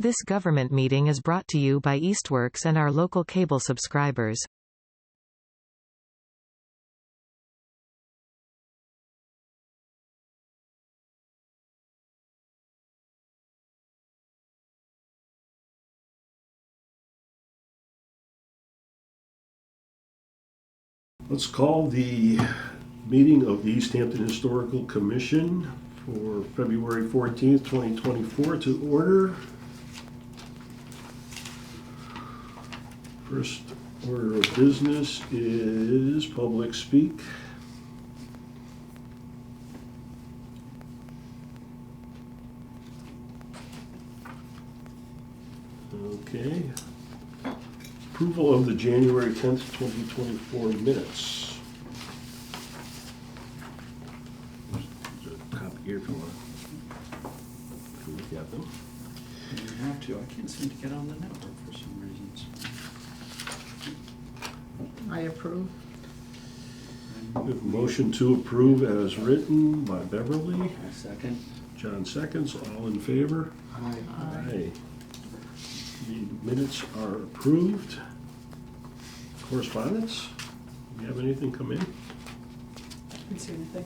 This government meeting is brought to you by Eastworks and our local cable subscribers. Let's call the meeting of the Easthampton Historical Commission for February 14th, 2024 to order. First order of business is public speak. Okay. Approval of the January 10th, 2024 minutes. There's a copy here if you want to look at them. You have to. I can't seem to get on the network for some reasons. I approve. We have a motion to approve as written by Beverly. I second. John seconds. All in favor? Aye. Aye. The minutes are approved. Correspondence? Do you have anything come in? I didn't see anything.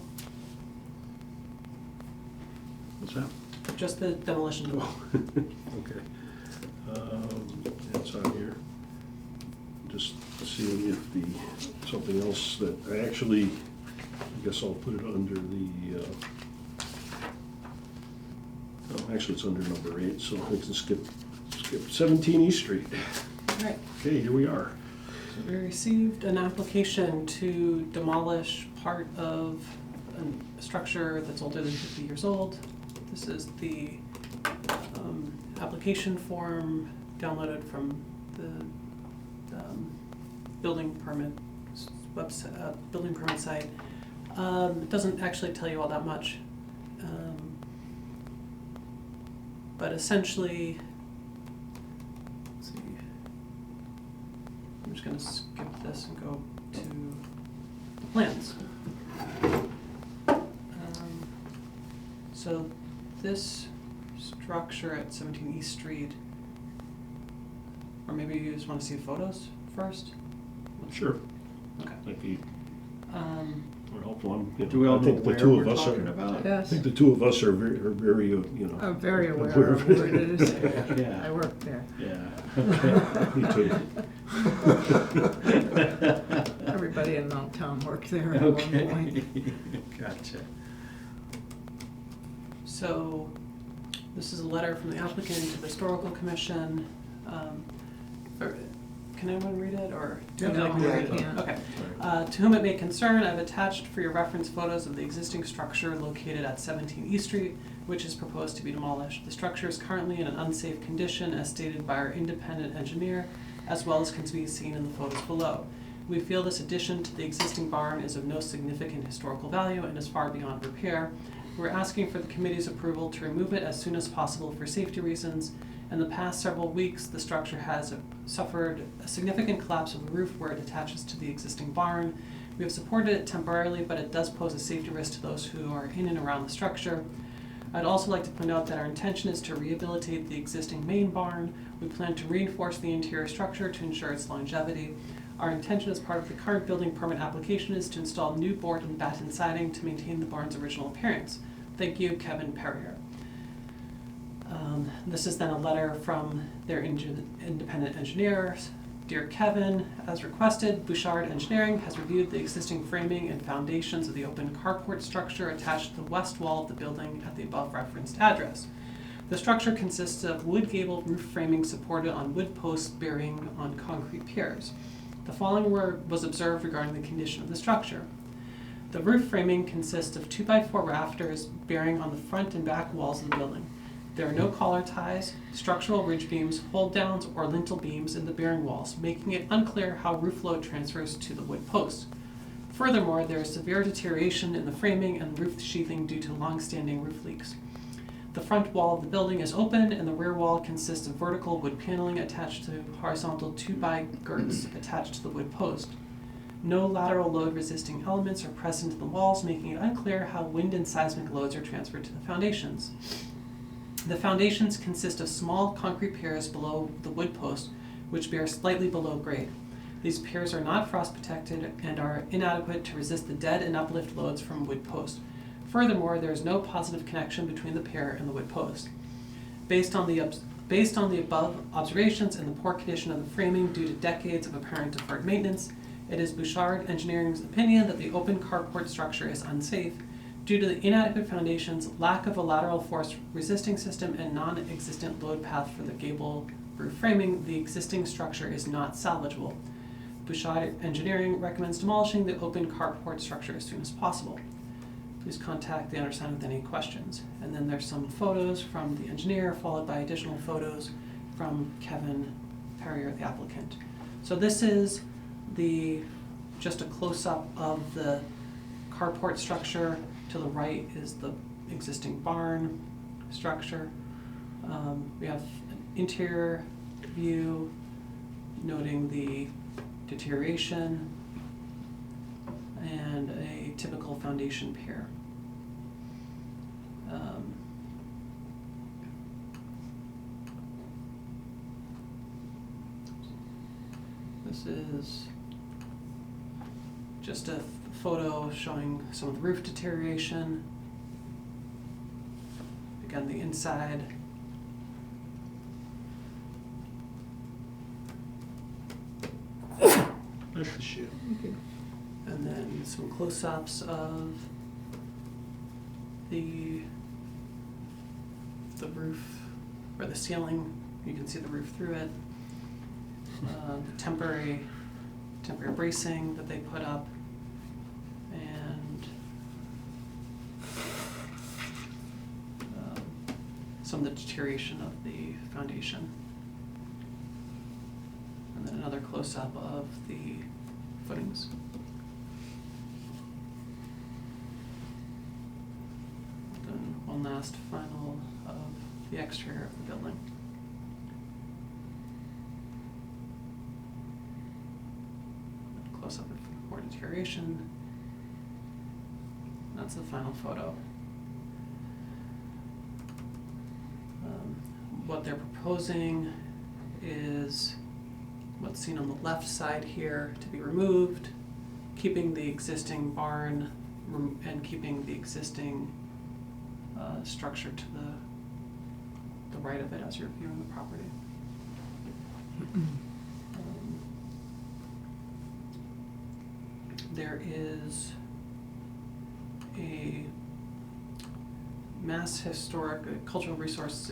What's that? Just the demolition. Oh, okay. That's on here. Just seeing if something else that I guess I'll put it under the, actually it's under number 8, so I can skip 17 East Street. All right. Okay, here we are. So we received an application to demolish part of a structure that's older than 50 years old. This is the application form downloaded from the building permit website, building permit site. It doesn't actually tell you all that much, but essentially, let's see. I'm just going to skip this and go to the plans. So this structure at 17 East Street, or maybe you just want to see photos first? Sure. Okay. Might be more helpful. Do we all I know think the where two we're of us talking are. about? I Yes, think the two of us are very I'm very aware of where it is. Yeah. I work there. Yeah. Okay. Me too. Everybody in Mount Town worked there at one point. Okay. Gotcha. So this is a letter from the applicant to the Historical Commission. Can anyone read it, or do you No, like me to I read it? can't. Okay. To whom it may concern, I've attached for your reference photos of the existing structure located at 17 East Street, which is proposed to be demolished. The structure is currently in an unsafe condition, as stated by our independent engineer, as well as can be seen in the photos below. We feel this addition to the existing barn is of no significant historical value and is far beyond repair. We're asking for the committee's approval to remove it as soon as possible for safety reasons. In the past several weeks, the structure has suffered a significant collapse of the roof where it attaches to the existing barn. We have supported it temporarily, but it does pose a safety risk to those who are in and around the structure. I'd also like to point out that our intention is to rehabilitate the existing main barn. We plan to reinforce the interior structure to ensure its longevity. Our intention as part of the current building permit application is to install new board and batten siding to maintain the barn's original appearance. Thank you, Kevin Perrier. This is then a letter from their independent engineers. Dear Kevin, as requested, Bouchard Engineering has reviewed the existing framing and foundations of the open carport structure attached to the west wall of the building at the above referenced address. The structure consists of wood gable roof framing supported on wood posts bearing on concrete piers. The following was observed regarding the condition of the structure. The roof framing consists of 2x4 rafters bearing on the front and back walls of the building. There are no collar ties, structural ridge beams, hold downs, or lintel beams in the bearing walls, making it unclear how roof load transfers to the wood post. Furthermore, there is severe deterioration in the framing and roof sheathing due to long-standing roof leaks. The front wall of the building is open, and the rear wall consists of vertical wood paneling attached to horizontal 2x girts attached to the wood post. No lateral load-resisting elements are present in the walls, making it unclear how wind and seismic loads are transferred to the foundations. The foundations consist of small concrete piers below the wood post, which bear slightly below grade. These piers are not frost protected and are inadequate to resist the dead and uplift loads from wood post. Furthermore, there is no positive connection between the pier and the wood post. Based on the above observations and the poor condition of the framing due to decades of apparent deferred maintenance, it is Bouchard Engineering's opinion that the open carport structure is unsafe due to the inadequate foundations, lack of a lateral force resisting system, and non-existent load path for the gable roof framing. The existing structure is not salvageable. Bouchard Engineering recommends demolishing the open carport structure as soon as possible. Please contact the undersigned with any questions. And then there's some photos from the engineer, followed by additional photos from Kevin Perrier, the applicant. So this is just a close-up of the carport structure. To the right is the existing barn structure. We have an interior view noting the deterioration and a typical foundation pier. This is just a photo showing some of the roof deterioration. Again, the inside. That's the shit. And then some close-ups of the roof, or the ceiling. You can see the roof through it. The temporary bracing that they put up, and some of the deterioration of the foundation. And then another close-up of the footings. Then one last final of the exterior of the building. Close up of more deterioration. That's the final photo. What they're proposing is what's seen on the left side here to be removed, keeping the existing barn and keeping the existing structure to the right of it as you're viewing the property. There is a Mass Historic Cultural Resource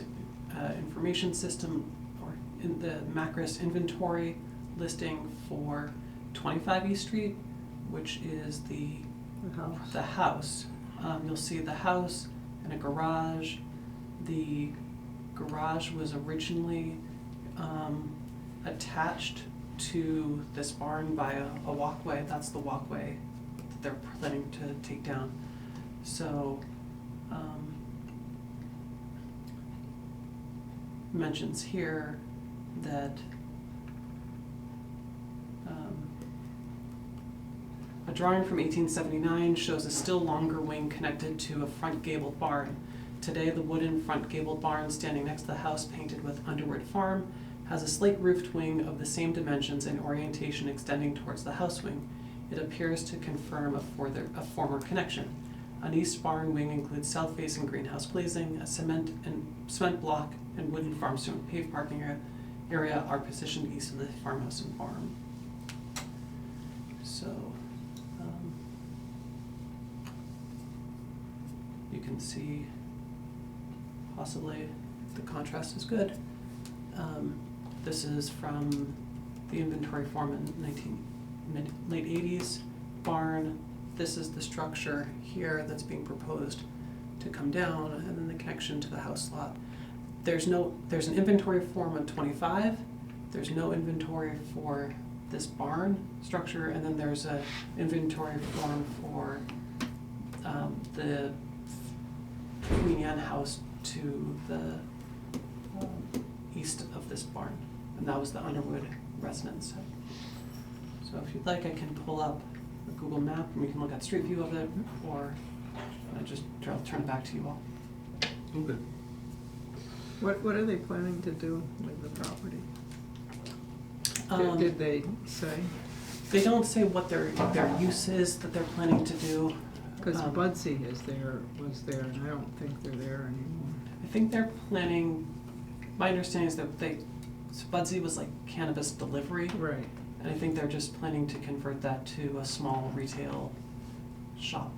Information System, or in the MACRIS inventory listing for 25 East Street, which is the house. You'll see the house and a garage. The garage was originally attached to this barn by a walkway. That's the walkway that they're planning to take down. So mentions here that a drawing from 1879 shows a still longer wing connected to a front gabled barn. Today, the wooden front gabled barn standing next to the house, painted with Underwood Farm, has a slate roofed wing of the same dimensions and orientation extending towards the house wing. It appears to confirm a former connection. An east barn wing includes south-facing greenhouse glazing, a cement block, and wooden farm stone paved parking area are positioned east of the farmhouse and barn. So you can see possibly if the contrast is good. This is from the inventory form in late 80s barn. This is the structure here that's being proposed to come down, and then the connection to the house lot. There's an inventory form on 25. There's no inventory for this barn structure, and then there's an inventory form for the Queen Anne house to the east of this barn, and that was the Underwood residence. So if you'd like, I can pull up a Google map and we can look at street view of it, or I'll turn it back to you all. Okay. What are they planning to do with the property? Um, Did they say? They don't say what their use is that they're planning to do. Because Um, Budsy was there, and I don't think they're there anymore. I think they're planning, my understanding is that so Budsy was like cannabis delivery, Right. and I think they're just planning to convert that to a small retail shop.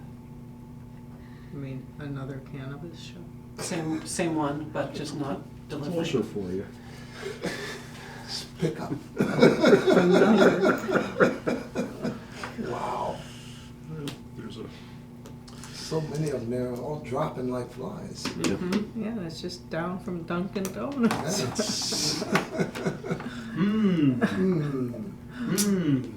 I mean, another cannabis shop. Same one, but just not delivery. Closer for you. Pick up. Another. Wow. Well, there's a, So many of them, they're all dropping like flies. Yeah, it's just down from Dunkin' Donuts. Yes. Mmm. Mm. Mmm.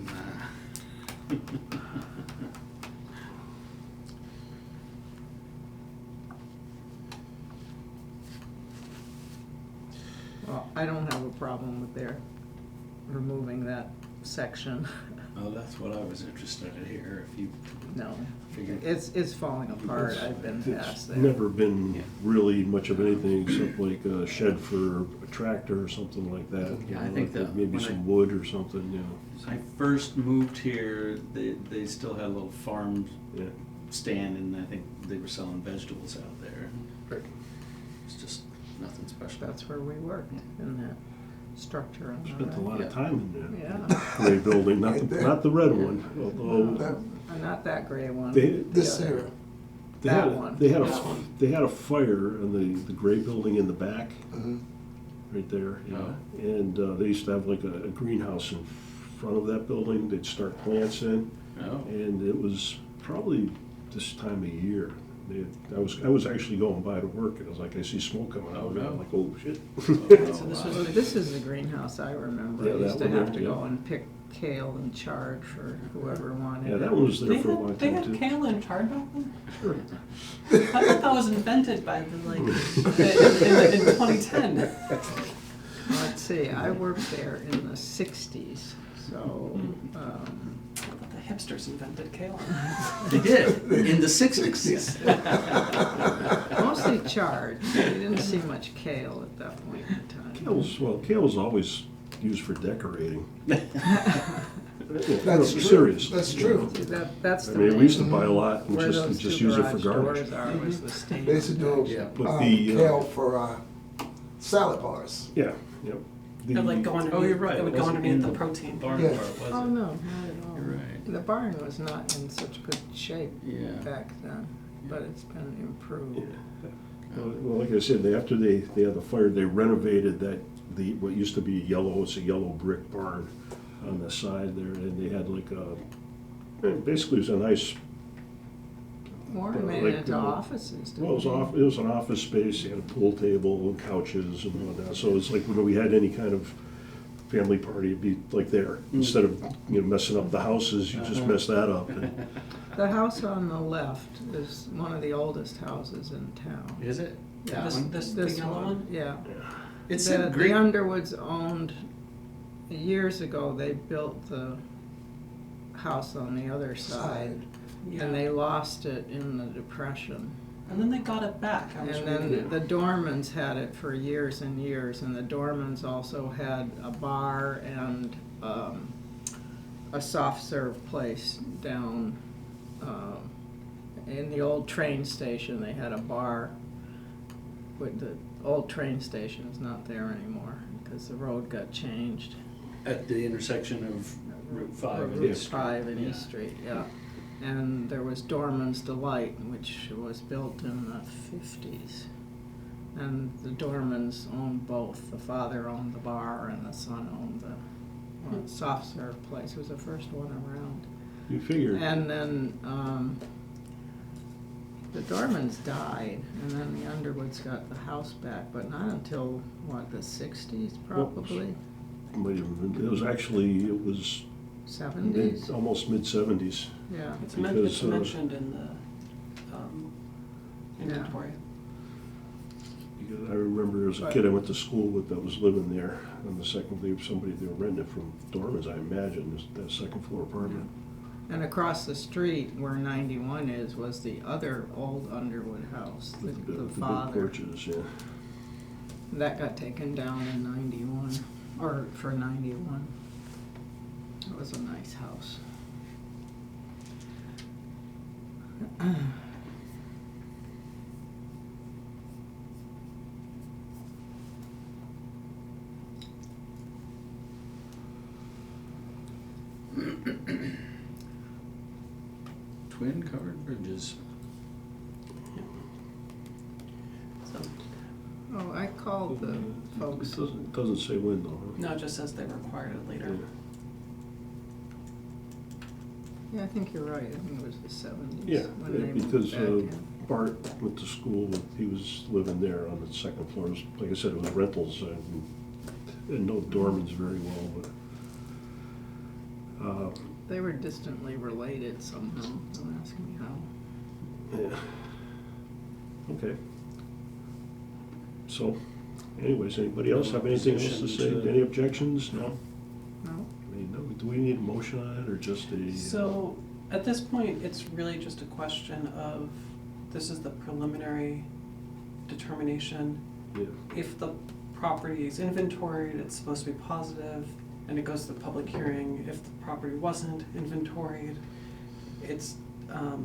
Well, I don't have a problem with their removing that section. Oh, that's what I was interested to hear, if you No, figured. it's falling apart. It's- I've been it's past there. never been Yeah. really much of anything except like a shed for a tractor or something like that. you Yeah, I know, think like that maybe when some wood or something, When I first moved here, they still had a little farm yeah. stand, and I think they were selling vegetables out there. Right. It's just nothing special. That's where we worked, in that structure on the Spent a right. lot of Yeah. time in there. Yeah, Gray building, not Right the, there. not the red one, although That- not that gray one. they, This The other. area. they That had, one. they had That a, one. they had a fire in the gray building in the back, Mhm. right there, yeah. Oh. And, they used to have like a greenhouse in front of that building, they'd start plants in, Oh, and it was probably this time of year. I was actually going by to work, and I was like, I see smoke coming out, and I'm like, oh, shit. So this was Well, this is the greenhouse I remember. Yeah, I used that to one have there, to go yeah. and pick kale and chard for whoever wanted Yeah, it. that one was there for a long They time, had too. kale and chard back then? Sure. I thought that was invented by the, like, in 2010. Let's see, I worked there in the 60s, so, I thought the hipsters invented kale. they did, in the 60s. mostly chard. You didn't see much kale at that point in time. Kale's always used for decorating. That's true. Serious. That's true. See, that's I the mean, we used to main- buy a lot and where just those two use it for garage garbage. doors are was the stain. They used to do Yeah. But the, kale for salad bars. Yeah, yep. It would like go underneath, Oh, you're right. it would It go wasn't underneath in the the protein. Barn Yeah. part, was it? Oh, no, not at all. You're right. The barn was not in such good shape Yeah. back then, but it's been improved. Yeah. Well, like I said, after they had the fire, they renovated what used to be it's a yellow brick barn on the side there, and they had like basically it was a nice, Warren made like, it into offices, didn't well, it was an office space, they had a pool table and couches and all that, so it's like when we had any kind of family party, it'd be like there. Instead of, messing up the houses, you just mess that up. And The house on the left is one of the oldest houses in town. Is it? Yeah. This the yellow one? Yeah. It's The a great. Underwoods owned, years ago, they built the house on the other side, Yeah. and they lost it in the Depression. And then they got it back. I was And reading then it. the Dormans had it for years and years, and the Dormans also had a bar and a soft serve place down in the old train station. They had a bar. But the old train station is not there anymore because the road got changed. At the intersection of Route 5 and Route East Street. 5 and Yeah. East Street, yeah. And there was Dorman's Delight, which was built in the 50s. And the Dormans owned both. The father owned the bar and the son owned the soft serve place. It was the first one around. you figure, And then the Dormans died, and then the Underwoods got the house back, but not until, what, the 60s probably? it was 70s? almost mid-70s. Yeah. It's because, mentioned in the inventory. Because I remember as a kid, I went to school with, that was living there on the second floor, somebody, they were renting it from Dormans, I imagine, that second floor apartment. And across the street where 91 is was the other old Underwood house, the With the big father. porches, yeah. That got taken down in 91, or for 91. It was a nice house. Twin covered bridges. So, Oh, I called the folks. It doesn't say when though, huh? no, it just says they required it later. Yeah, I think you're right. I think it was the 70s. Yeah, when they moved because back in. Bart went to school, he was living there on the second floor. It was, like I said, it was rentals and no dormants very well, but They were distantly related somehow. Don't ask me how. yeah. Okay. So, anyways, anybody else have anything else to say? Any objections? No? No? I mean, no, do we need a motion on it or just a? So, at this point, it's really just a question of, this is the preliminary determination. Yeah. If the property is inventoried, it's supposed to be positive, and it goes to the public hearing. If the property wasn't inventoried, it's a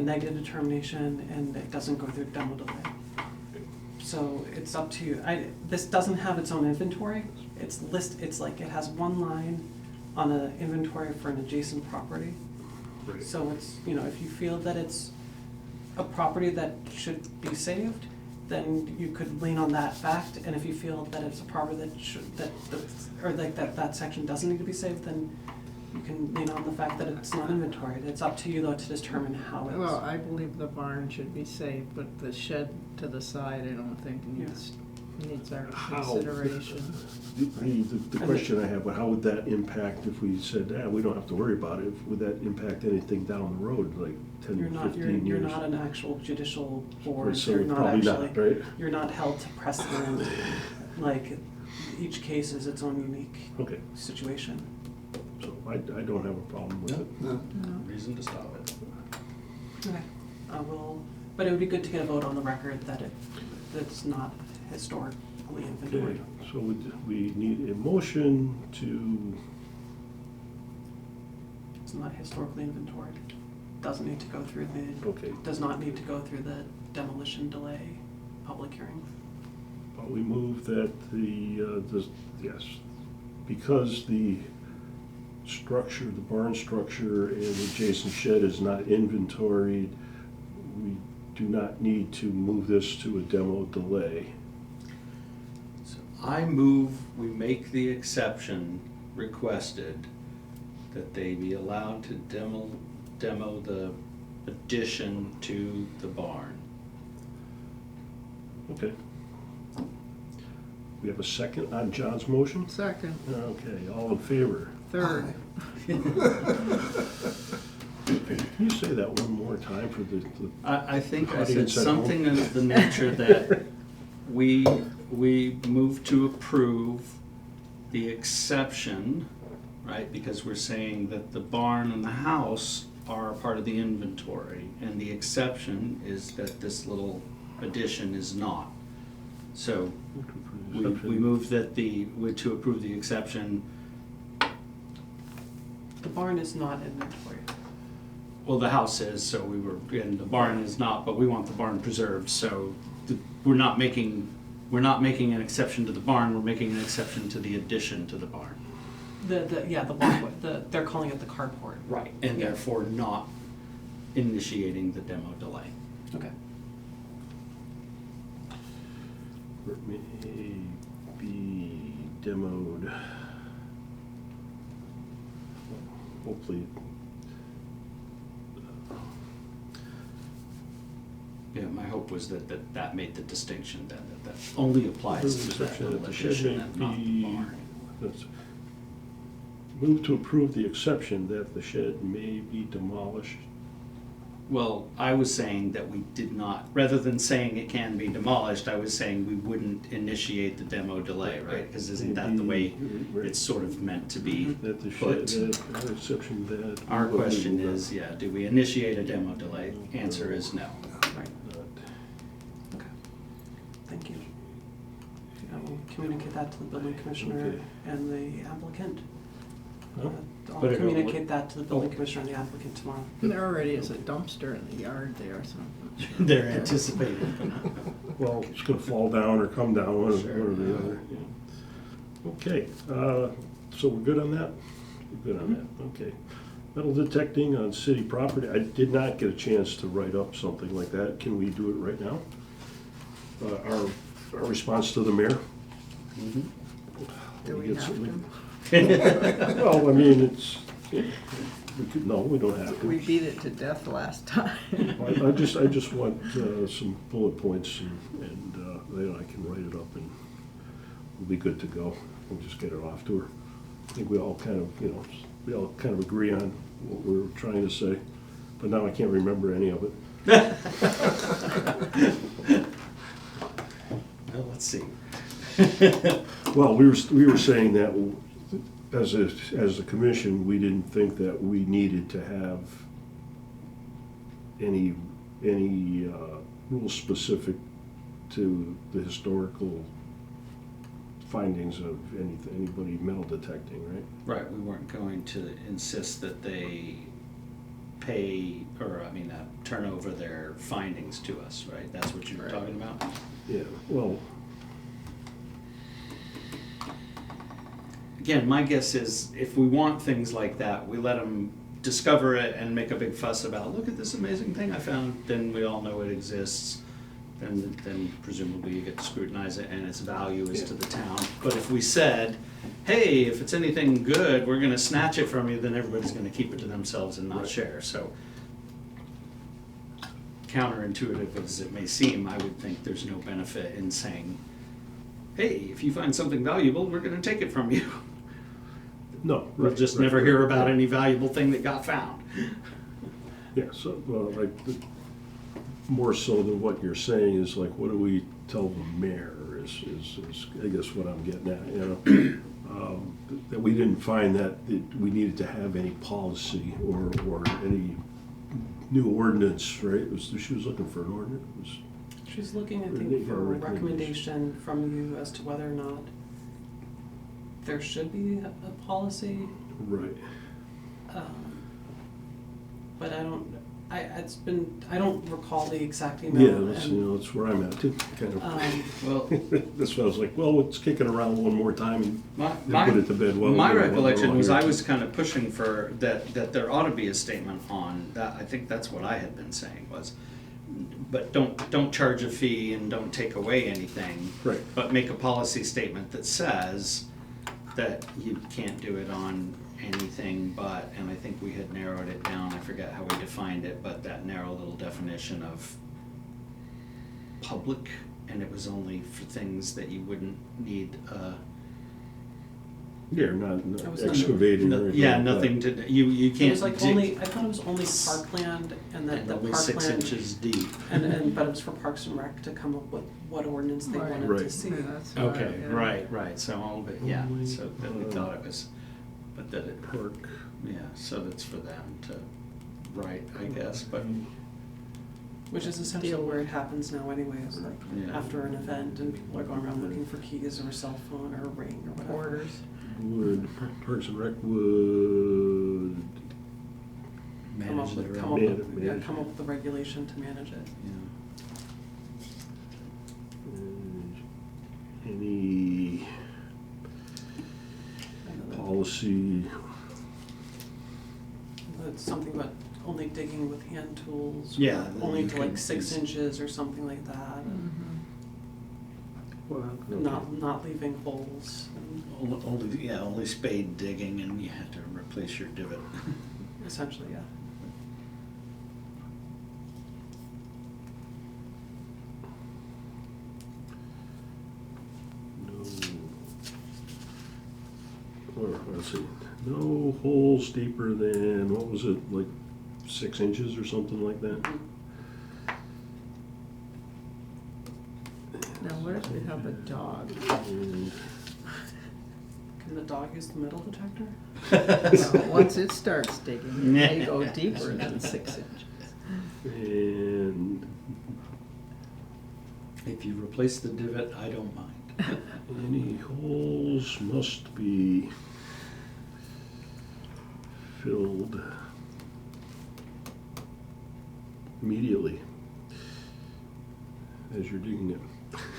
negative determination, and it doesn't go through demo delay. So it's up to you. This doesn't have its own inventory. It's like it has one line on an inventory for an adjacent property. Right. So it's, if you feel that it's a property that should be saved, then you could lean on that fact. And if you feel that it's a property that section doesn't need to be saved, then you can lean on the fact that it's not inventoried. It's up to you though to determine how it's. Well, I believe the barn should be saved, but the shed to the side, I don't think needs our How? consideration. The question I have, but how would that impact if we said, we don't have to worry about it? Would that impact anything down the road, like 10, You're not, 15 you're years? not an actual judicial board. So You're not probably actually, not, right? you're not held to precedent. Like, each case is its own unique Okay, situation. so I don't have a problem with it. No. No. Reason to stop it. Okay. But it would be good to get a vote on the record that it's not historically Okay, inventoried. so we need a motion to, It's not historically inventoried. Doesn't need to go through okay, does not need to go through the demolition delay public hearing. we move that yes, because the structure, the barn structure and adjacent shed is not inventoried, we do not need to move this to a demo delay. So I move we make the exception requested that they be allowed to demo the addition to the barn. Okay. We have a second on John's motion? Second, Okay, all in favor? third. Can you say that one more time for the I think I said Audience at home. something of the nature that we move to approve the exception, right? Because we're saying that the barn and the house are a part of the inventory, and the exception is that this little addition is not. So we move that to approve the exception. The barn is not inventory. Well, the house is, so and the barn is not, but we want the barn preserved, so we're not making an exception to the barn, we're making an exception to the addition to the barn. The walkway, they're calling it the carport. Right. And Yeah. therefore not initiating the demo delay. Okay. may be demoed? Hopefully. Yeah, my hope was that made the distinction then, that only applies to the Exception that the shed addition may and not the be- barn. Let's move to approve the exception that the shed may be demolished. Well, I was saying that we did not, rather than saying it can be demolished, I was saying we wouldn't initiate the demo delay, right? Because isn't that the way it's sort of meant to be That the shed, put? that exception that. Our question is, do we initiate a demo delay? Answer is no. Right. Not Okay. Thank you. communicate that to the building commissioner Okay. and the applicant. Huh? I'll Put it on communicate that to the building commissioner and the applicant tomorrow. There already is a dumpster in the yard there or something. They're anticipating. Well, it's gonna fall down or come down, one Sure. or the other. Yeah. Okay, so we're good on that? We're good on that, okay. Metal detecting on city property, I did not get a chance to write up something like that. Can we do it right now? Our response to the mayor? Do we get have some- to? Well, I mean, it's, no, we don't have to. We beat it to death last time. I just want some bullet points and then I can write it up and we'll be good to go. We'll just get it off to her. I think we all kind of, we all kind of agree on what we're trying to say, but now I can't remember any of it. Well, let's see. Well, we were saying that as a commission, we didn't think that we needed to have any rules specific to the historical findings of anybody metal detecting, right? Right, we weren't going to insist that they pay, or turn over their findings to us, right? That's what you were Right. talking about? Yeah, well, Again, my guess is if we want things like that, we let them discover it and make a big fuss about, look at this amazing thing I found, then we all know it exists. Then presumably you get to scrutinize it and its value is to the town. But if we said, hey, if it's anything good, we're gonna snatch it from you, then everybody's gonna keep it to themselves and not Right. share, so. Counterintuitive as it may seem, I would think there's no benefit in saying, hey, if you find something valuable, we're gonna take it from you. no. We'll right, just right, never right, hear about right. any valuable thing that got found. Yeah, so, more so than what you're saying is like, what do we tell the mayor is I guess what I'm getting at, that we didn't find that we needed to have any policy or any new ordinance, right? She was looking for an ordinance. She's looking, I Or they think, got for a a recommendation from you as to whether or not there should be a policy. Right. But I don't recall the exact email. Yeah, that's, and, that's where I'm at too, kind of. Well, That's why I was like, well, let's kick it around one more time and my put it to bed. Well, my you know, recollection while was we're I here. was kind of pushing for that there ought to be a statement on that. I think that's what I had been saying was, but don't charge a fee and don't take away anything. Right. But make a policy statement that says that you can't do it on anything but, and I think we had narrowed it down, I forget how we defined it, but that narrow little definition of public, and it was only for things that you wouldn't need, Yeah, It not was excavating or anything yeah, like that. nothing to, you it can't was like dig. only, I thought it was only parkland and that And the only 6 parkland. inches deep. And but it was for Parks and Rec to come up with what ordinance they Right. wanted to Right. see. Yeah, that's right, Okay, yeah. right, so all of it, yeah, Only, so that we thought it was, but that it, Park. yeah, so that's for them to write, I guess, but, Which is essentially where it happens now anyways, like Yeah. after an event and people are going around looking for keys or a cell phone or a ring or whatever. Quarters. Would Parks and Rec would Come up manage with, their come own. up with, yeah, come up with the regulation to manage it. any policy? It's something about only digging with hand tools. Yeah, or then only you to can like 6 use- inches or something like that. Well, And not leaving holes. And Only spade digging and you have to replace your divot. essentially, yeah. No. Or, let's see, no holes deeper than, what was it, like 6 inches or something like that? Now, what if we have a dog? And Can the dog use the metal detector? Well, once it starts digging, it may go deeper than 6 inches. And If you replace the divot, I don't mind. Any holes must be filled immediately as you're digging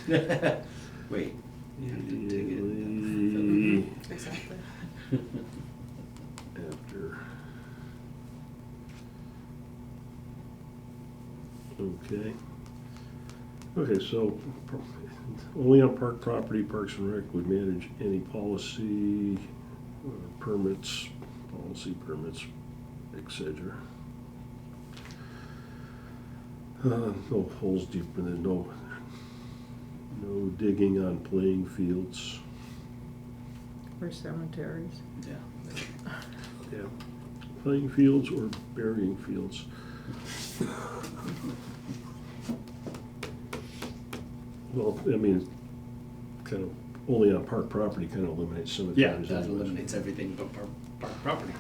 it. Wait, you have to dig it. Immediately Exactly. after. Okay. Okay, so only on park property, Parks and Rec would manage any policy, permits, etc. No holes deeper than no digging on playing fields. Or cemeteries. Yeah. Yeah, playing fields or burying fields. Well, I mean, kind of only on park property kind of eliminates cemeteries. Yeah, that anyways. eliminates everything but park property.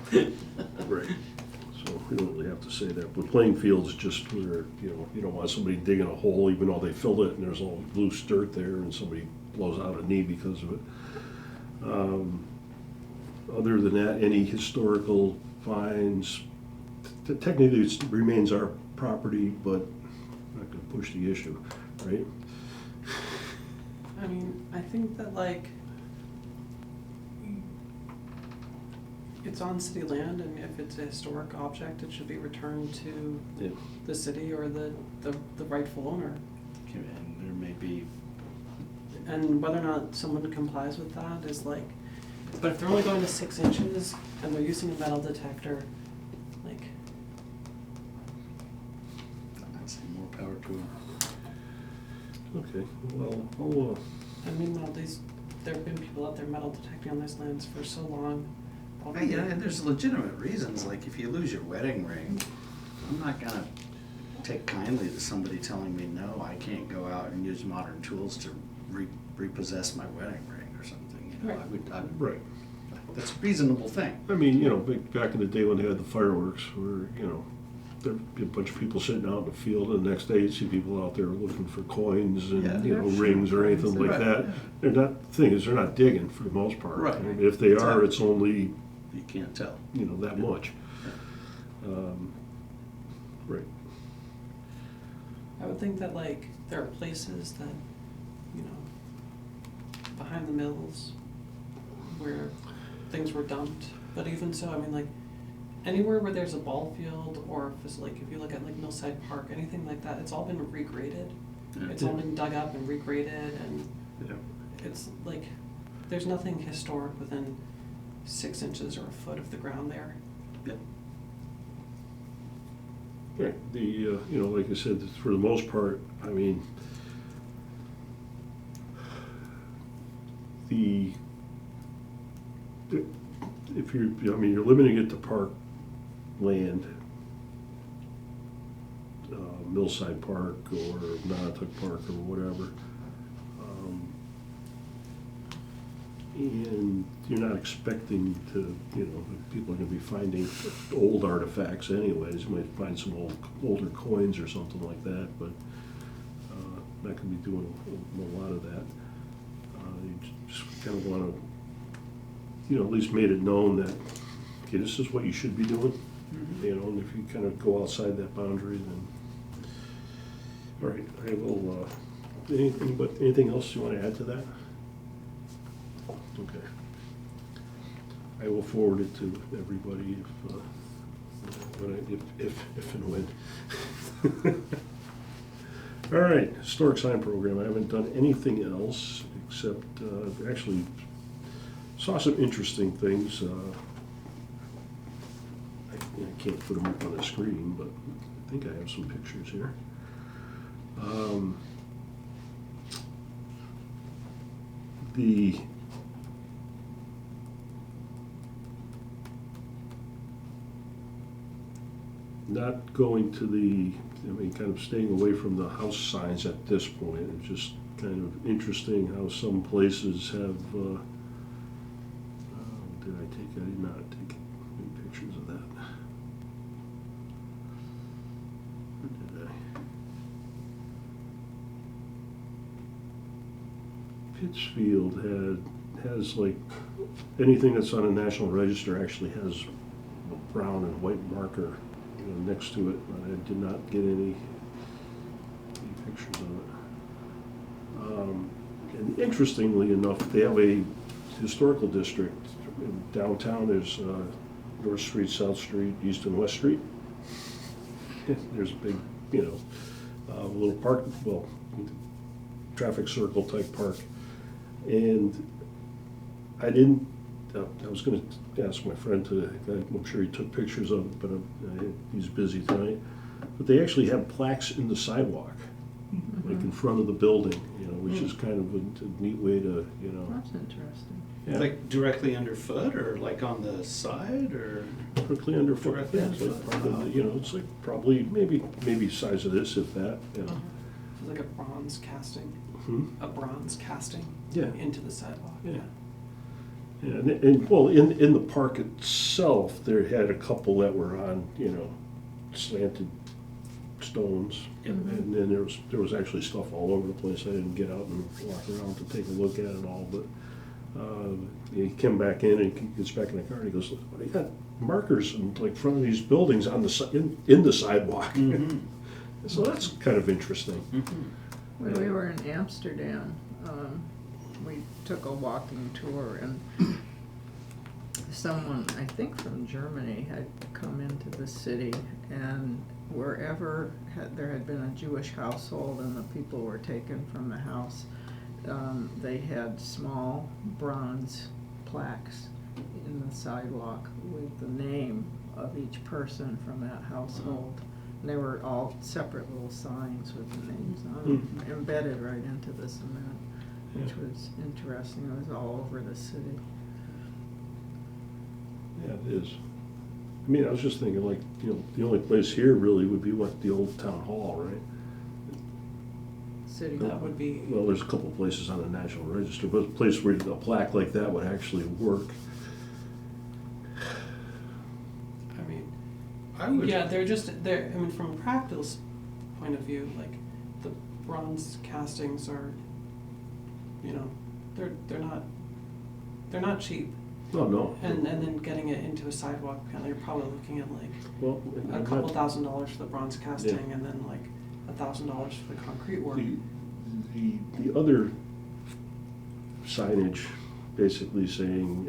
Right. So we don't really have to say that. But playing fields just where, you don't want somebody digging a hole even though they filled it and there's all loose dirt there and somebody blows out a knee because of it. Other than that, any historical fines, technically it remains our property, but I'm not gonna push the issue, right? I mean, I think that like, it's on city land, and if it's a historic object, it should be returned to Yeah. the city or the rightful owner. And there may be, And whether or not someone complies with that is like, but if they're only going to 6 inches and they're using a metal detector, like, I'd say more power to them. Okay, well, I'll, I mean, well, there have been people out there metal detecting on these lands for so long. Yeah, and there's legitimate reasons, like if you lose your wedding ring, I'm not gonna take kindly to somebody telling me, no, I can't go out and use modern tools to repossess my wedding ring or something, Right. right. That's a reasonable thing. I mean, back in the day when they had the fireworks, where, there'd be a bunch of people sitting out in the field, and the next day you'd see people out there looking for coins and, Yeah. rings or anything like Right. that. They're not digging for the most part. Right. And if they are, Exactly. it's only, You can't tell. that much. Right. I would think that like, there are places that, behind the mills where things were dumped, but even so, I mean, like, anywhere where there's a ball field or like, if you look at like Millside Park, anything like that, it's all been regraded. Yeah. It's all been dug up and regraded, and Yeah. it's like, there's nothing historic within 6 inches or a foot of the ground there. Yep. Right. Like I said, for the most part, I mean, if you're limiting it to park land, Millside Park or Nonotuck Park or whatever, and you're not expecting to, people are gonna be finding old artifacts anyways. You might find some older coins or something like that, but not gonna be doing a lot of that. You just kind of wanna, at least made it known that, okay, this is what you should be doing. And if you kind of go outside that boundary, then, all right, I will, anything else you want to add to that? Okay. I will forward it to everybody if and when. All right, historic sign program. I haven't done anything else except, actually saw some interesting things. I can't put them up on the screen, but I think I have some pictures here. The not going to kind of staying away from the house signs at this point. It's just kind of interesting how some places have, I did not take any pictures of that. Or did I? Pittsfield has like, anything that's on a national register actually has a brown and white marker, you know, next to it. I did not get any pictures of it. And interestingly enough, they have a historical district. In downtown, there's North Street, South Street, East and West Street. There's a big, you know, little park, well, traffic circle type park. And I didn't, I was going to ask my friend to, I'm sure he took pictures of it, but he's busy tonight. But they actually have plaques in the sidewalk, like in front of the building, you know, which is kind of a neat way to, you know. That's interesting. Yeah. Like directly underfoot, or like on the side, or? Directly underfoot. Directly Yeah, it's like underfoot. part of the, you know, it's like probably maybe size of this, if that. You know. It's like a bronze casting, Hmm? a bronze casting Yeah. into the sidewalk. Yeah. Yeah, and well, in the park itself, there had a couple that were on, you know, slanted stones, Yep. and then there was actually stuff all over the place. I didn't get out and walk around to take a look at it all, but he came back in and he gets back in the car and he goes, "What do you got markers in like front of these buildings on the in the sidewalk?" Mhm. So that's kind of interesting. Mhm. When we were in Amsterdam, we took a walking tour, and someone, I think from Germany, had come into the city, and wherever there had been a Jewish household and the people were taken from the house, they had small bronze plaques in the sidewalk with the name of each person from that household. And they were all separate little signs with the names on them, embedded right into the cement, which was interesting. It was all over the city. Yeah, it is. I mean, I was just thinking, like, you know, the only place here really would be the old town hall, right? City That Hall. would be, Well, there's a couple of places on the National Register, but a place where a plaque like that would actually work. I mean, I would. yeah, they're, I mean, from a practical point of view, like, the bronze castings are, you know, they're not cheap. No, no. And then getting it into a sidewalk panel, you're probably looking at like Well, a I'm couple not- $1,000 for the bronze casting, and then like $1,000 for the concrete work. The other signage basically saying,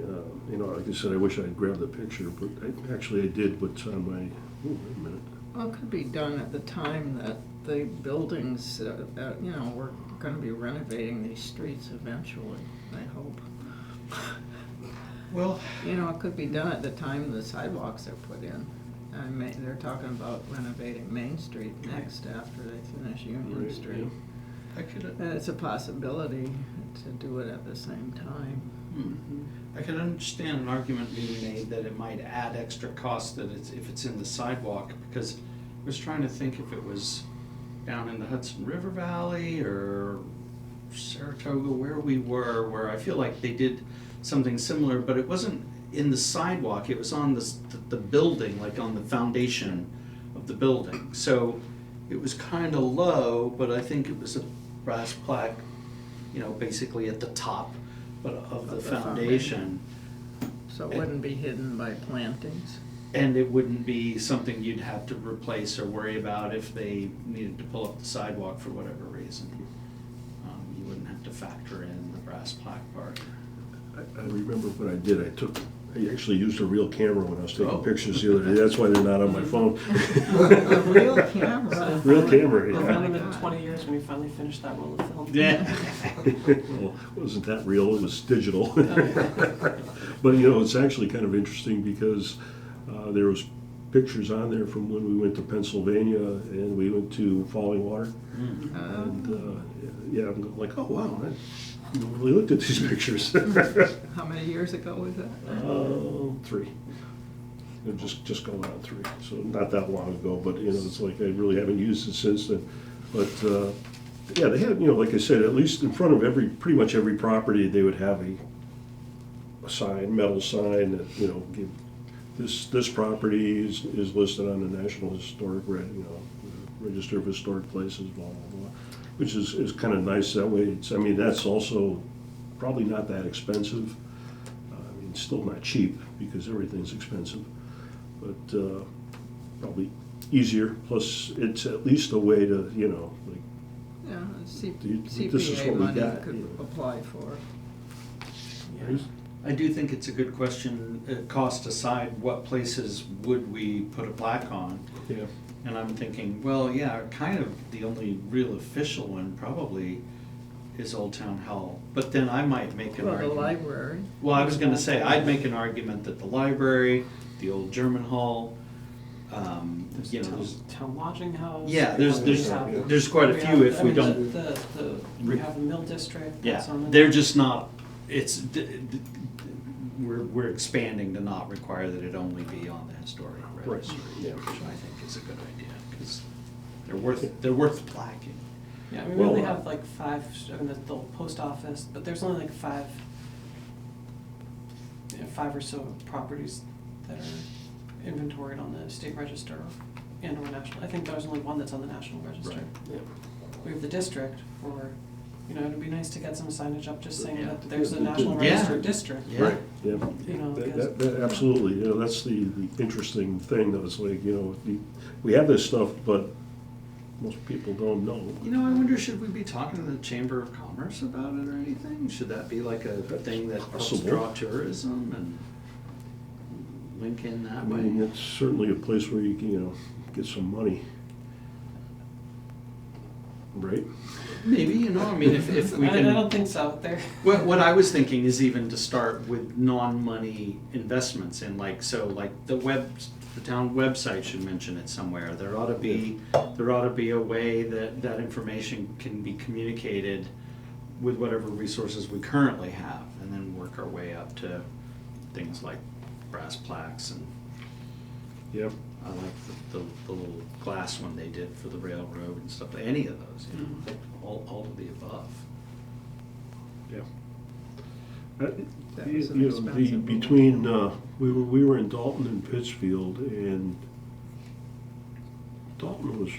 you know, like I said, I wish I'd grabbed the picture, but I did what's on my, oh, wait a minute. Well, it could be done at the time that the buildings, you know, we're gonna be renovating these streets eventually, I hope. Well, You know, it could be done at the time the sidewalks are put in. They're talking about renovating Main Street next after they finish Union Right, Street. I could. And it's a possibility to do it at the same time. I could understand an argument being made that it might add extra cost if it's in the sidewalk, because I was trying to think if it was down in the Hudson River Valley or Saratoga, where we were, where I feel like they did something similar, but it wasn't in the sidewalk, it was on the building, like on the foundation of the building. So it was kind of low, but I think it was a brass plaque, you know, basically at the top of the foundation. So it wouldn't be hidden by plantings. And it wouldn't be something you'd have to replace or worry about if they needed to pull up the sidewalk for whatever reason. You wouldn't have to factor in the brass plaque part. I remember what I did. I actually used a real camera when I was taking Oh. pictures the other day. That's why they're not on my phone. A real camera. Real camera, It's yeah. only been 20 years when we finally finished that roll of film. Yeah. Well, it wasn't that real, it was digital. But, you know, it's actually kind of interesting because there was pictures on there from when we went to Pennsylvania and we went to Falling Water. And, yeah, I'm like, oh, wow, I never really looked at these pictures. How many years ago was that? 3. Just going on 3, so not that long ago, but, you know, it's like I really haven't used it since then. But, yeah, they had, you know, like I said, at least in front of pretty much every property, they would have a sign, metal sign that, you know, give, this property is listed on the National Historic, Register of Historic Places, blah, blah, blah, which is kind of nice that way. I mean, that's also probably not that expensive. I mean, still not cheap because everything's expensive, but probably easier. Plus, it's at least a way to, you know, like, Yeah, This is CPA what we money got, could yeah. apply for. Yeah. I do think it's a good question, cost aside, what places would we put a plaque on? yeah. And I'm thinking, well, yeah, kind of the only real official one probably is Old Town Hall. But then I might make an Or the argument. library. Well, I was gonna say, I'd make an argument that the library, the old German Hall, There's you know, town, there's, town lodging house. yeah, we there's have- quite a we few have- if I we mean, don't. We have the Mill District. that's Yeah, on the- they're just not, we're expanding to not require that it only be on the historic registry, yeah. which I think is a good idea, because they're worth placking. Yeah, I mean, Well, we only have like 5, I mean, the old post office, but there's only like 5, 5 or so properties that are inventoried on the state register and or national. I think there's only one that's on the national register. Yeah. We have the district for, you know, it'd be nice to get some signage up just saying Yeah. that there's a Yeah. national Yeah. register district. Yeah. Right, yeah. You know, That absolutely, you know, that's the interesting thing, though, it's like, you know, we have this stuff, but most people don't know. You know, I wonder, should we be talking to the Chamber of Commerce about it or anything? Should that be like a thing that helps Possible. draw tourism and link in I that mean, way? it's certainly a place where you can, you know, get some money. Right? Maybe, you know, I mean, if we I can. don't think so. There. What I was thinking is even to start with non-money investments in, like, so like the town website should mention it somewhere. There ought to be a way that information can be communicated with whatever resources we currently have, and then work our way up to things like brass plaques, and Yep. I like the little glass one they did for the railroad and stuff, any of those, you know, all of the above. Yeah. That was an You know, expensive one. between, we were in Dalton and Pittsfield, and Dalton was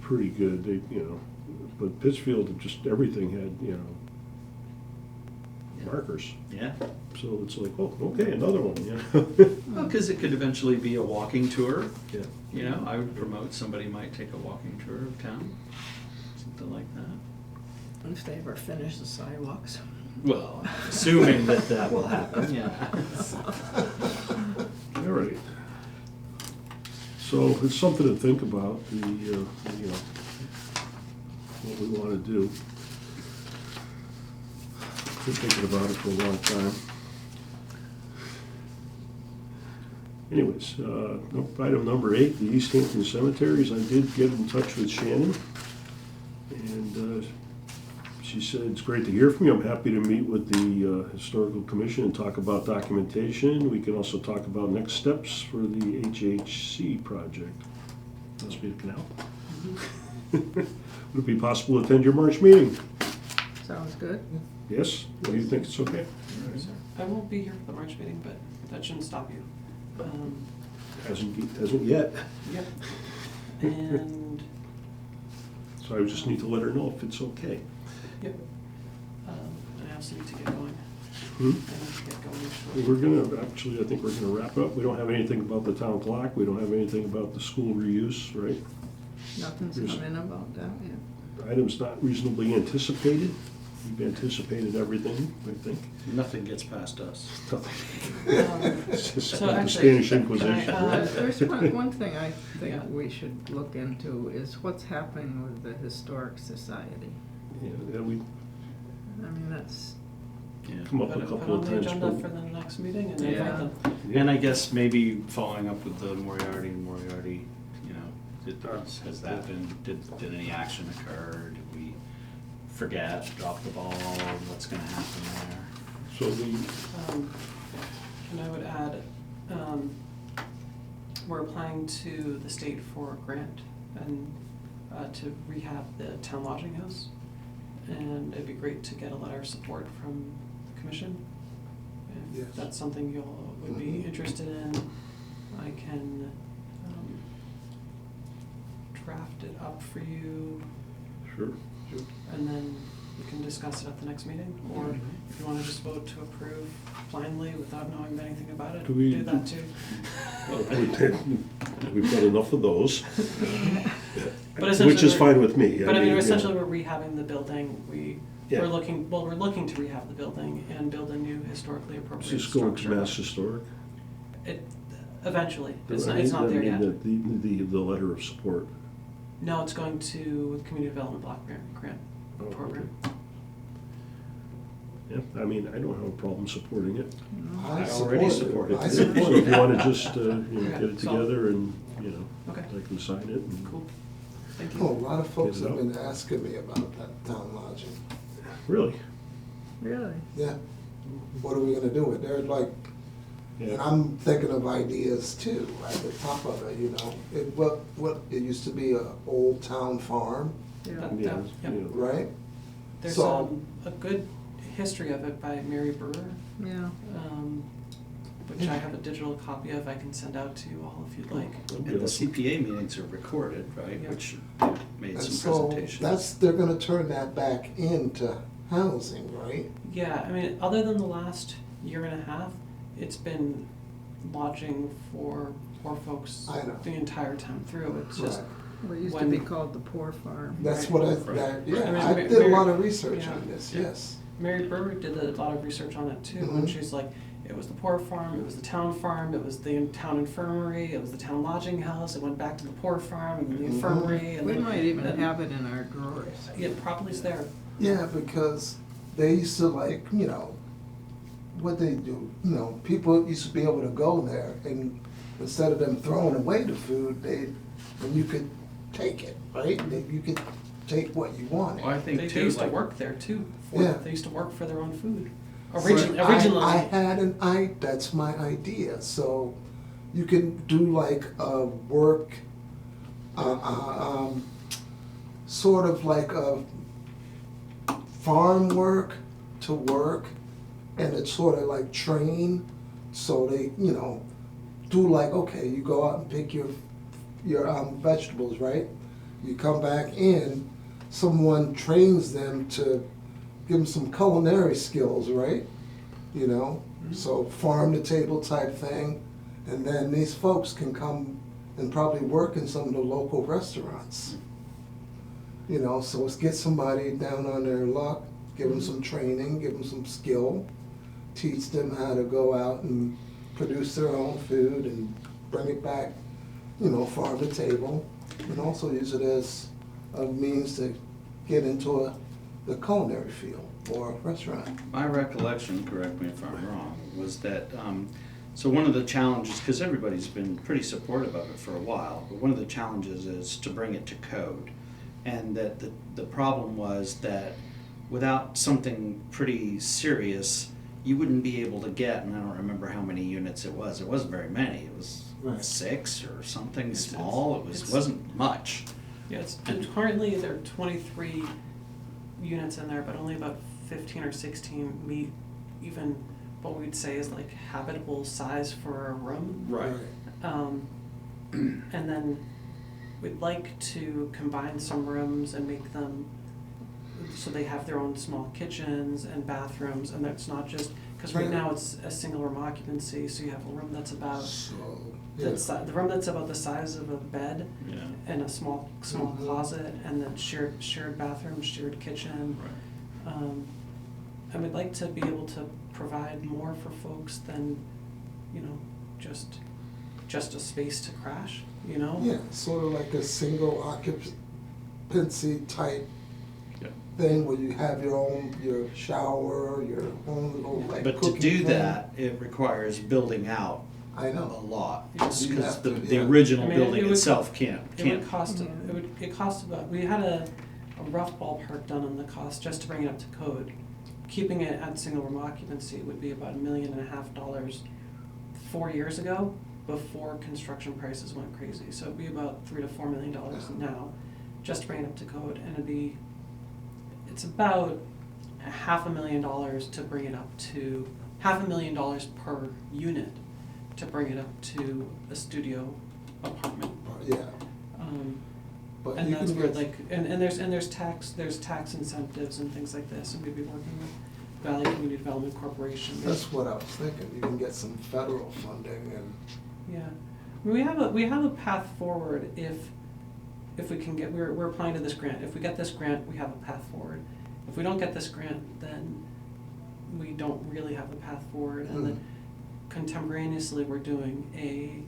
pretty good, they, you know, but Pittsfield, just everything had, you know, Yeah. markers. Yeah. So it's like, oh, okay, another one, yeah. Well, because it could eventually be a walking tour. Yeah. You know, I would promote somebody might take a walking tour of town, something like that. If they ever finish the sidewalks. Well, assuming that will happen, yeah. All right. So it's something to think about, you know, what we want to do. Been thinking about it for a long time. Anyways, item number 8, the Easthampton cemeteries. I did get in touch with Shannon, and she said it's great to hear from you. I'm happy to meet with the Historical Commission and talk about documentation. We can also talk about next steps for the HHC project. Must be the canal. Would it be possible to attend your March meeting? Sounds good. Yes? Do you think it's okay? I won't be here for the March meeting, but that shouldn't stop you. Hasn't yet. Yep. And, So I just need to let her know if it's okay. yep. I also need to get going. Hmm? I need to get going shortly. I think we're gonna wrap up. We don't have anything about the town clock. We don't have anything about the school reuse, right? Nothing's Yes. come in about that yet. Items not reasonably anticipated. We've anticipated everything, I think. Nothing gets past us. It's just So like the actually, Spanish can I, Inquisition, right? There's one thing I think Yeah. we should look into is what's happening with the Historic Society. Yeah, we I mean, that's, Yeah. come up Put a it couple on of the times. agenda but- for the next meeting and Yeah. invite them. And I guess maybe following up with the Moriarty, you know, has that been, did any action occur? Did we forget, drop the ball? What's gonna happen there? So And I would add, we're applying to the state for a grant and to rehab the town lodging house. And it'd be great to get a letter of support from the commission. If Yes. that's something you all would be interested in, I can draft it up for you, Sure. and then we can discuss it at the next meeting. Or if you wanna just vote to approve blindly without knowing anything about it, Do we- do that too. We've got enough of those, But essentially which is we're- fine with me. But I mean, you know. essentially, we're rehabbing the building, Yeah. we're looking to rehab the building and build a new historically Is appropriate this going to structure. Mass Historic? Eventually, it's I not, it's mean, not there yet. The letter of support. No, it's going to Community Development Block Grant Oh, Program. Yeah, I mean, I don't have a problem supporting it. I already support it. I So support if you it. wanna just, get Okay, it so- together and, Okay, I can sign it. and- cool, thank Oh, a you. lot of folks Get it have out. been asking me about that town lodging. Really? Really? Yeah, what are we gonna do with it? They're like, and Yeah. I'm thinking of ideas too, at the top of it, you know. It used to be a old town farm, Yeah. That- Yeah, yep. you know. right? There's So- a good history of it by Mary Brewer, Yeah. which I have a digital copy of, I can send out to you all if you'd like. That'd be And the awesome. CPA meetings are recorded, right, Yeah. which they've made And some so presentations. they're gonna turn that back into housing, right? Yeah, I mean, other than the last year and a half, it's been lodging for poor folks I know. the entire time through. It's just, Right. What used to When- be called the poor farm. That's Right. what Right. I yeah, mean, I Mary- did a lot of Mary- research yeah. on this, Yeah. yes. Mary Brewer did a lot of research on it too, and Mhm. she's like, it was the poor farm, it was the town farm, it was the town infirmary, it was the town lodging house, it went back to the poor farm and the Mhm. infirmary and We then- might even and- have it in our drawers. Yeah, probably's there. Yeah, because they used to like, you know, what they do, you know, people used to be able to go there and instead of them throwing away the food, and you could take it, right? You could take what you wanted. Well, I think They too, used to like, work there too. Yeah. They used to work for their own food. So Originally. that's my idea, so you can do like a work, sort of like a farm work to work, and it's sort of like train, so they, you know, do like, okay, you go out and pick your vegetables, right? You come back in, someone trains them to give them some culinary skills, right? You know, so farm to table type thing, and then these folks can come and probably work in some of the local restaurants. You know, so let's get somebody down on their luck, give them some training, give them some skill, teach them how to go out and produce their own food and bring it back, you know, farm to table, and also use it as a means to get into the culinary field or restaurant. my recollection, correct me if I'm wrong, was that, so one of the challenges, because everybody's been pretty supportive of it for a while, but one of the challenges is to bring it to code. And that the problem was that without something pretty serious, you wouldn't be able to get, and I don't remember how many units it wasn't very many, it was Right. 6 or something It's- small, it's- wasn't much. Yeah, and currently there are 23 units in there, but only about 15 or 16 meet even what we'd say is like habitable size for a room. And then we'd like to combine some rooms and make them so they have their own small kitchens and bathrooms, and that's not just, because right Yeah. now it's a single room occupancy, so you have a room that's about, So, yeah. the room that's about the size of a bed, Yeah. and a small Mhm. closet, and then shared bathroom, shared kitchen. And we'd like to be able to provide more for folks than, you know, just a space to crash, you know? Yeah, sort of like a single occupancy type Yeah. thing where you have your shower, your own little like But to cooking do thing. that, it requires building out I a know. lot, Yes. You because have the, to, the yeah. original I mean, building it would- itself can't. It would cost, it cost about, we had a rough ballpark done on the cost just to bring it up to code. Keeping it at single room occupancy would be about $1.5 million 4 years ago, before construction prices went crazy. So it'd be about $3 to $4 million now, just to bring it up to code, and it's about $500,000 to bring it up to, $500,000 per unit to bring it up to a studio apartment. Yeah, Um, but And you that's can where get, like, and there's tax incentives and things like this, and we'd be working Valley Community Development Corporation. That's what I was thinking, you can get some federal funding and, Yeah, we have a path forward if we can get, we're applying to this grant. If we get this grant, we have a path forward. If we don't get this grant, then we don't really have a path forward. And then contemporaneously, we're doing a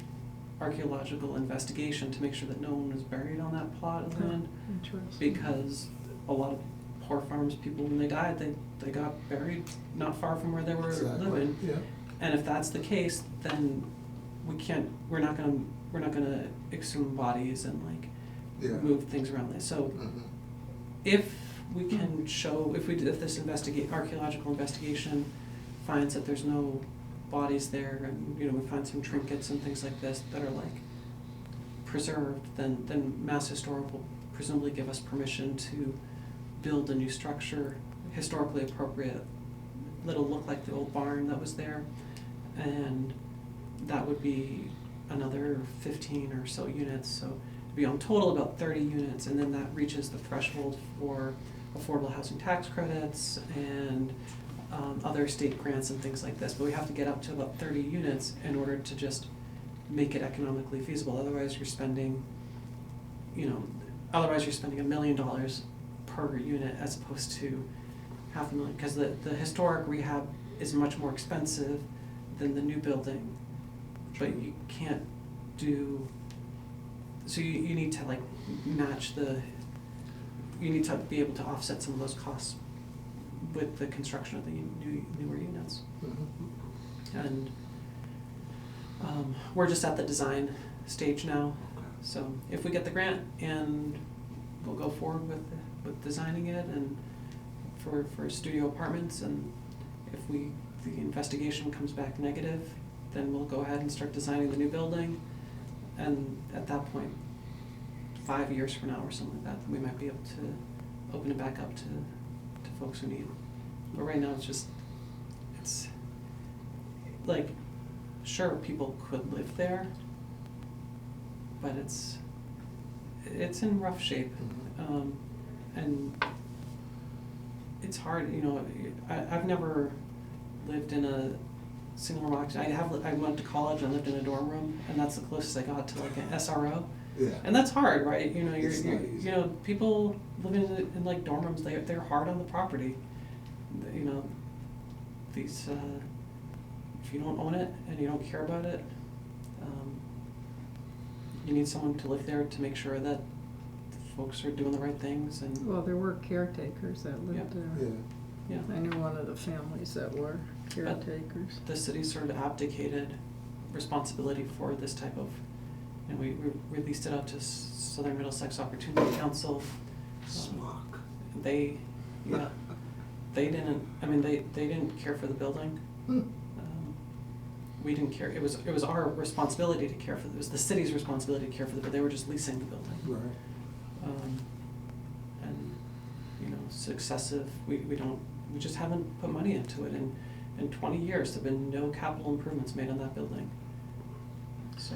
archaeological investigation to make sure that no one was buried on that plot of land. Interesting. Because a lot of poor farms people, when they died, they got buried not far from where they were exactly, living. yeah. And if that's the case, then we're not gonna exhume bodies and like Yeah. move things around this. So Mhm. if we can show, if this archaeological investigation finds that there's no bodies there, and we find some trinkets and things like this that are like preserved, then Mass Historic will presumably give us permission to build a new structure, historically appropriate, that'll look like the old barn that was there, and that would be another 15 or so units. So it'd be on total about 30 units, and then that reaches the threshold for affordable housing tax credits and other state grants and things like this. But we have to get up to about 30 units in order to just make it economically feasible. Otherwise, you're spending, $1 million per unit as opposed to $500,000, because the historic rehab is much more expensive than the new building. But you can't do, so you need to like match you need to be able to offset some of those costs with the construction of the newer units. Mhm. And we're just at the design stage now. So if we get the grant, and we'll go forward with designing it and for studio apartments, and if the investigation comes back negative, then we'll go ahead and start designing the new building. And at that point, 5 years from now or something like that, then we might be able to open it back up to folks who need it. But right now it's like, sure, people could live there, but it's in rough shape. Mhm. And it's hard, I've never lived in a single room occupancy. I went to college and lived in a dorm room, and that's the closest I got to like an SRO. Yeah. And that's hard, right? It's not easy. People living in like dorm rooms, they're hard on the property. These if you don't own it and you don't care about it, you need someone to live there to make sure that folks are doing the right things. And Well, there were caretakers that lived there. Yeah. yeah, I knew one of the families that were caretakers. the city sort of abdicated responsibility for this type of, we released it out to Southern Middlesex Opportunity Council. Smock. They didn't care for the building. Hmm. We didn't care. It was our responsibility to care for it. It was the city's responsibility to care for but they were just leasing the building. Right. And successive. We just haven't put money into it. And in 20 years, there've been no capital improvements made on that building. So.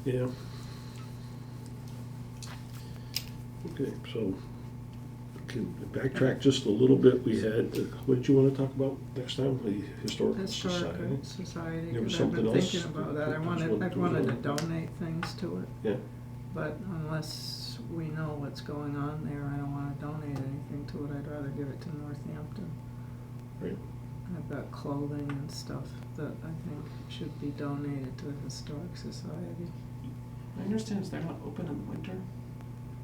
Yeah. Okay, so can backtrack just a little bit. We had, what did you want to talk about next time? The Historical Society? Society, There was 'cause I've something been else thinking about that. I that wanted to was donate things to it, Yeah. but unless we know what's going on there, I don't wanna donate anything to it. I'd rather give it to Northampton. Right. I've got clothing and stuff that I think should be donated to the Historic Society. I understand they're not open in the winter,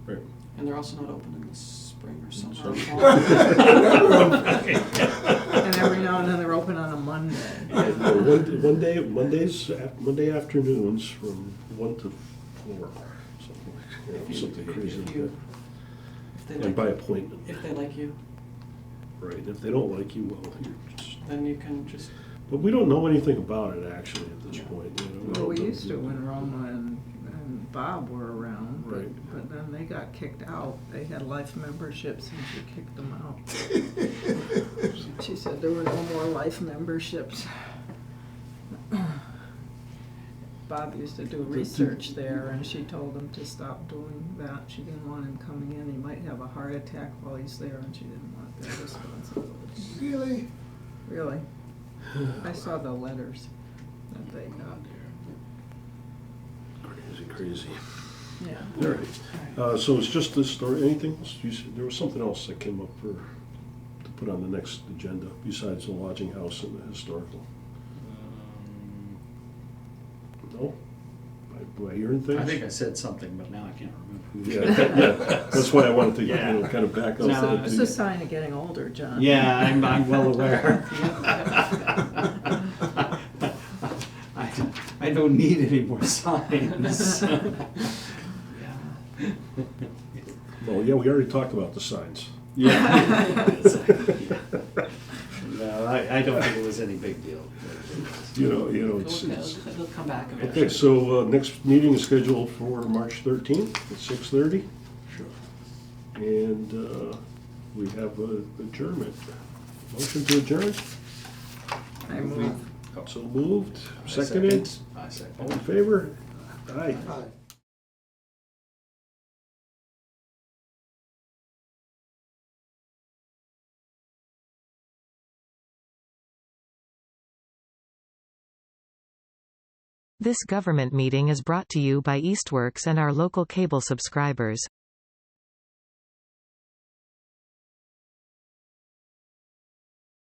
Right. and they're also not open in the spring or summer or Summer. fall. And every now and then they're open on a Monday. Monday afternoons from 1 to 4. Something crazy like that. If they And like, by appointment. if they like you, Right. If they don't like you, well, you're just. then you can just. But we don't know anything about it actually at this point. Well, we used to when Roma and Bob were around, Right. but then they got kicked out. They had life memberships and she kicked them out. She said there were no more life memberships. Bob used to do research there and she told him to stop doing that. She didn't want him coming in. He might have a heart attack while he's there and she didn't want that responsibility. Really? Really. I saw the letters that they got. Crazy. Yeah. All right. So it's just this story. Anything else? You said there was something else that came up to put on the next agenda besides the lodging house and the historical. No? Do I hear anything? I think I said something, but now I can't remember. Yeah, that's why I wanted to Yeah. kind of back up. No, It's a sign of getting older, John. Yeah, I'm well aware. I don't need any more signs. Well, yeah, we already talked about the signs. Yeah. No, I don't think it was any big deal. It's. They'll come back Okay, eventually. so next meeting is scheduled for March 13th at 6:30. Sure. And we have adjournment. Motion to adjourn? I move. So moved, I seconded, I second. all in favor? Aye. Aye. This government meeting is brought to you by Eastworks and our local cable subscribers.